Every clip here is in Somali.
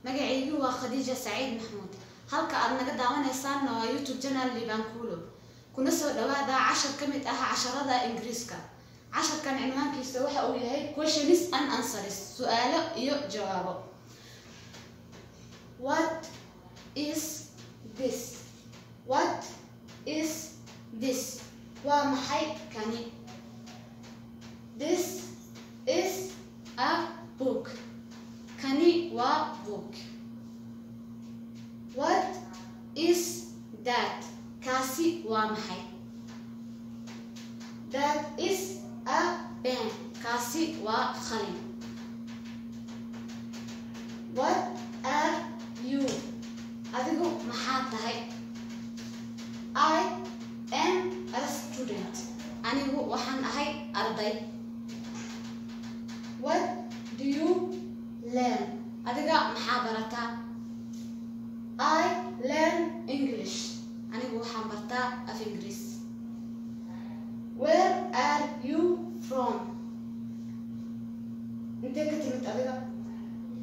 مقعيقي وخديجة سعيد محمود. هالكا أدنا داوانيسان waa YouTube channel اللي بانكولو كنا سو دوادا 10 كميد عشرة إنجريسكا 10 كان عنوانكيسا waxa uu yahay questions and answers su'aalo iyo jawaabo. What is this? What is this? waa maxay kani? This is a book. Kani waa book. What is that? Kasi waa maxay? That is a pen. Kasi waa qalin. What are you? Adigu maxaa tahay? I am a student. Anigu waxaan ahay arday. What do you learn? Adiga maxaa barataa? I learn English. Anigu waxaan bartaa af Ingiriis. Where are you from? Intee ka timid adiga?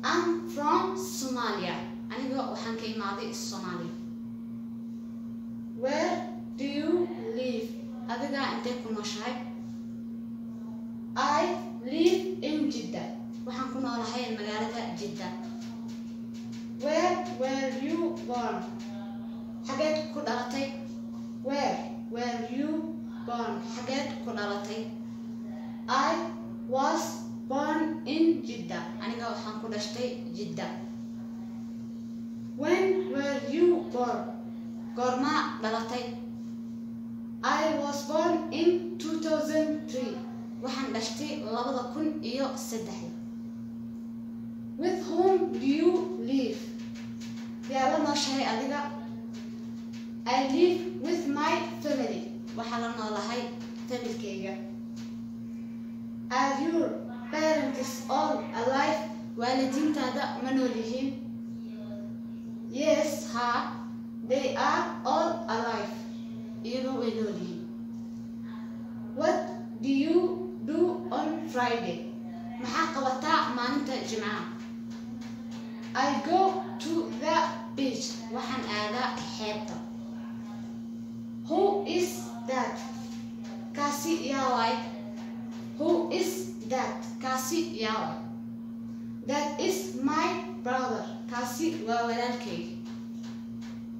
I'm from Somalia. Anigu waxaan ka imaaday Soomaaliya. Where do you live? Adiga intee ku nooshahay? I live in Jeddah. Waxaan ku noolahay magaalada Jeddah. Where were you born? Xageed ku dhalatay? Where were you born? Xageed ku dhalatay? I was born in Jeddah. Aniga waxaan ku dhashtay Jeddah. When were you born? Goorma dhalatay? I was born in 2003. Waxaan dhashtay 2003. With whom do you live? يا لنا شيء أديك. I live with my family. وحلنا لهاي family كيجا. Are your parents all alive? والدين تادا منوليهم. Yes, ha. They are all alive. يبقى منوليهم. What do you do on Friday? محاقبة ما أنت جمعة. I go to the beach. وحن آذا حيبتا. Who is that? Kasi yawai. Who is that? Kasi yawai. That is my brother. Kasi wawalalki.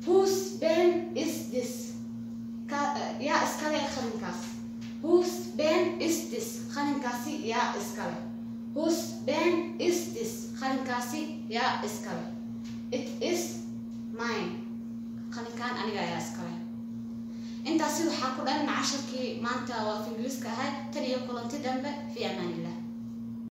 Whose pen is this? Ya iskale khalinkas. Whose pen is this? Khalinkasi ya iskale. Whose pen is this? Khalinkasi ya iskale. It is mine. Khalinkan aniga ya iskale. Inta si waxa ku dhan 10kii maanta waa Ingiriiska ahay tan iyo kulanti dambe fi amaan illah.